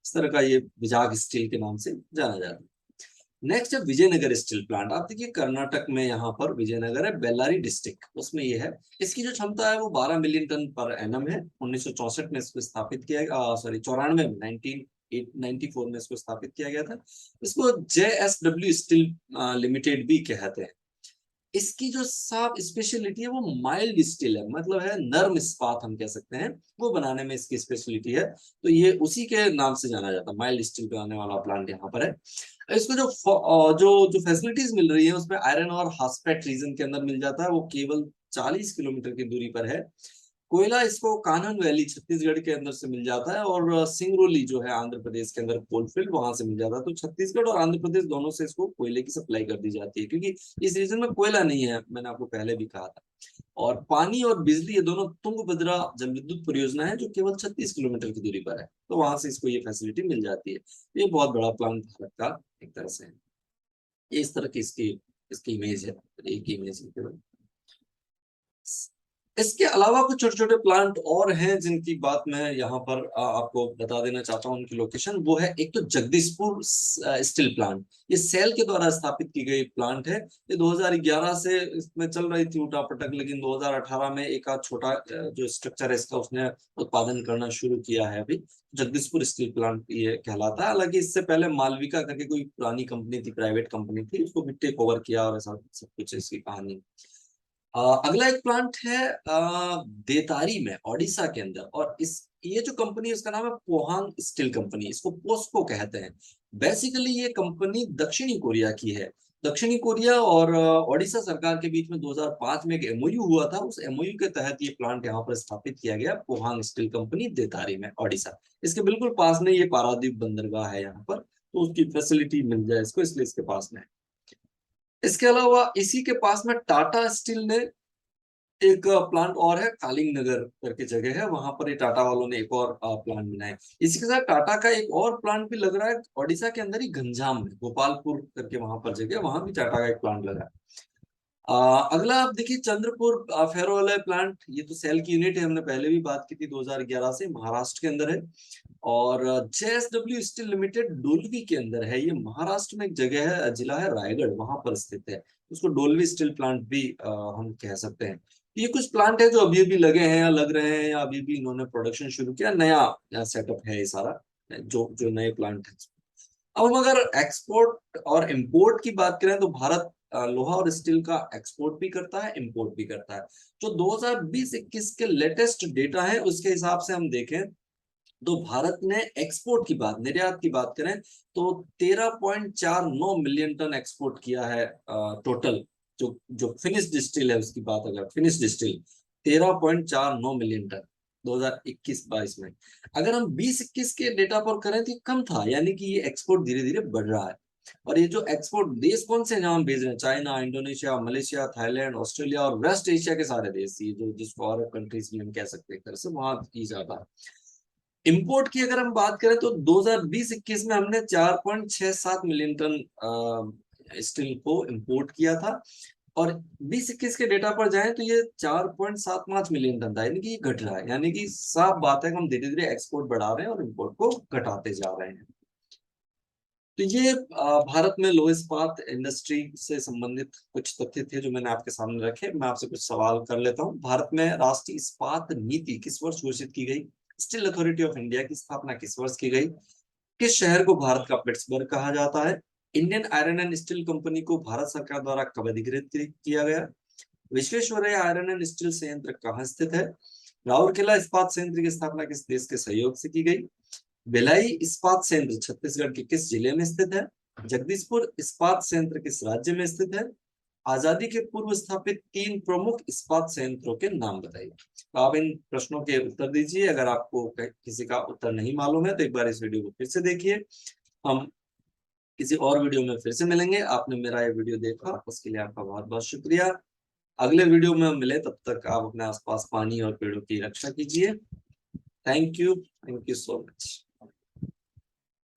इस तरह का ये विजाग स्टील के नाम से जाना जाता है। नेक्स्ट है विजयनगर स्टील प्लांट। आप देखिए कर्नाटक में यहाँ पर विजयनगर है, बेल्लारी डिस्ट्रिक्ट, उसमें ये है। इसकी जो क्षमता है वो 12 मिलियन टन पर एनम है। 1964 में इसको स्थापित किया गया, सॉरी 94 में, 1994 में इसको स्थापित किया गया था। इसको JSW स्टील लिमिटेड भी कहते हैं। इसकी जो साफ स्पेशलिटी है वो माइल्ड स्टील है, मतलब है नर्म इस्पात हम कह सकते हैं, वो बनाने में इसकी स्पेशलिटी है, तो ये उसी के नाम से जाना जाता है, माइल्ड स्टील बनाने वाला प्लांट यहाँ पर है। इसको जो जो जो फैसिलिटीज मिल रही है उसमें आयरन और हॉस्पेट रीजन के अंदर मिल जाता है, वो केवल 40 किलोमीटर की दूरी पर है। कोयला इसको कान्हन वैली छत्तीसगढ़ के अंदर से मिल जाता है, और सिंगरौली जो है आंध्र प्रदेश के अंदर कोलफील्ड, वहां से मिल जाता है। तो छत्तीसगढ़ और आंध्र प्रदेश दोनों से इसको कोयले की सप्लाई कर दी जाती है, क्योंकि इस रीजन में कोयला नहीं है, मैंने आपको पहले भी कहा था। और पानी और बिजली, ये दोनों तुंगभद्रा जल विद्युत परियोजना है जो केवल 36 किलोमीटर की दूरी पर है, तो वहां से इसको ये फैसिलिटी मिल जाती है। ये बहुत बड़ा प्लांट भारत का एक तरह से है। ये इस तरह की इसकी इसकी इमेज है, एक इमेज है केवल। इसके अलावा कुछ छोटे छोटे प्लांट और हैं जिनकी बात मैं यहाँ पर आपको बता देना चाहता हूँ, उनकी लोकेशन। वो है एक तो जगदीशपुर स्टील प्लांट, ये सेल के द्वारा स्थापित की गई प्लांट है। ये 2011 से इसमें चल रही थी उठापटक, लेकिन 2018 में एक आध छोटा जो स्ट्रक्चर है इसका उसने उत्पादन करना शुरू किया है अभी। जगदीशपुर स्टील प्लांट ये कहलाता है। हालांकि इससे पहले मालविका करके कोई पुरानी कंपनी थी, प्राइवेट कंपनी थी, उसको भी टेक ओवर किया, और ऐसा सब कुछ इसकी कहानी। अगला एक प्लांट है देतारी में, ओडिशा के अंदर, और इस ये जो कंपनी है उसका नाम है पोहांग स्टील कंपनी, इसको पोस्को कहते हैं। बेसिकली ये कंपनी दक्षिणी कोरिया की है। दक्षिणी कोरिया और ओडिशा सरकार के बीच में 2005 में एक एमओयू हुआ था, उस एमओयू के तहत ये प्लांट यहाँ पर स्थापित किया गया, पोहांग स्टील कंपनी, देतारी में, ओडिशा। इसके बिल्कुल पास में ये पारादीप बंदरगाह है यहाँ पर, तो उसकी फैसिलिटी मिल जाए इसको, इसलिए इसके पास में है। इसके अलावा इसी के पास में टाटा स्टील ने एक प्लांट और है, कालिंग नगर करके जगह है, वहां पर ये टाटा वालों ने एक और प्लांट बनाया है। इसी के साथ टाटा का एक और प्लांट भी लग रहा है ओडिशा के अंदर ही, गंजाम में, गोपालपुर करके वहां पर जगह, वहां भी टाटा का एक प्लांट लगा है। अगला आप देखिए चंद्रपुर फेरो अलॉय प्लांट, ये तो सेल की यूनिट है, हमने पहले भी बात की थी, 2011 से महाराष्ट्र के अंदर है। और JSW स्टील लिमिटेड डोलवी के अंदर है, ये महाराष्ट्र में एक जगह है, जिला है रायगढ़, वहां पर स्थित है। उसको डोलवी स्टील प्लांट भी हम कह सकते हैं। ये कुछ प्लांट है जो अभी अभी लगे हैं या लग रहे हैं, या अभी भी इन्होंने प्रोडक्शन शुरू किया, नया सेटअप है ये सारा, जो जो नए प्लांट है। अब हम अगर एक्सपोर्ट और इंपोर्ट की बात करें तो भारत लोहा और स्टील का एक्सपोर्ट भी करता है, इंपोर्ट भी करता है। जो 2020-21 के लेटेस्ट डेटा है उसके हिसाब से हम देखें तो भारत ने एक्सपोर्ट की बात, निर्यात की बात करें तो 13.49 मिलियन टन एक्सपोर्ट किया है टोटल। जो जो फिनिश्ड स्टील है उसकी बात, अगर फिनिश्ड स्टील 13.49 मिलियन टन 2021-22 में। अगर हम 20-21 के डेटा पर करें तो कम था, यानी कि ये एक्सपोर्ट धीरे धीरे बढ़ रहा है। और ये जो एक्सपोर्ट देश कौन से जहां भेज रहे हैं? China, Indonesia, Malaysia, Thailand, Australia और वेस्ट एशिया के सारे देश, ये जो जिसको अरब कंट्रीज भी हम कह सकते हैं एक तरह से, वहां की ज्यादा है। इंपोर्ट की अगर हम बात करें तो 2020-21 में हमने 4.67 मिलियन टन स्टील को इंपोर्ट किया था। और 20-21 के डेटा पर जाएं तो ये 4.75 मिलियन टन था, यानी कि ये घट रहा है, यानी कि साफ बात है कि हम धीरे धीरे एक्सपोर्ट बढ़ा रहे हैं और इंपोर्ट को घटाते जा रहे हैं। तो ये भारत में लौह इस्पात इंडस्ट्री से संबंधित कुछ तथ्य थे जो मैंने आपके सामने रखे। मैं आपसे कुछ सवाल कर लेता हूँ। भारत में राष्ट्रीय इस्पात नीति किस वर्ष घोषित की गई? स्टील अथॉरिटी ऑफ इंडिया की स्थापना किस वर्ष की गई? किस शहर को भारत का पिट्सबर्ग कहा जाता है? Indian iron and steel company को भारत सरकार द्वारा कब अधिकृत किया गया? विश्वेश्वरैया आयरन एंड स्टील संयंत्र कहाँ स्थित है? राउरकेला इस्पात संयंत्र की स्थापना किस देश के सहयोग से की गई? भिलाई इस्पात संयंत्र छत्तीसगढ़ के किस जिले में स्थित है? जगदीशपुर इस्पात संयंत्र किस राज्य में स्थित है? आजादी के पूर्व स्थापित 3 प्रमुख इस्पात संयंत्रों के नाम बताइए। तो आप इन प्रश्नों के उत्तर दीजिए। अगर आपको किसी का उत्तर नहीं मालूम है तो एक बार इस वीडियो को फिर से देखिए। हम किसी और वीडियो में फिर से मिलेंगे। आपने मेरा ये वीडियो देखा उसके लिए आपका बहुत बहुत शुक्रिया। अगले वीडियो में हम मिले, तब तक आप अपने आसपास पानी और पेड़ों की रक्षा कीजिए। Thank you so much.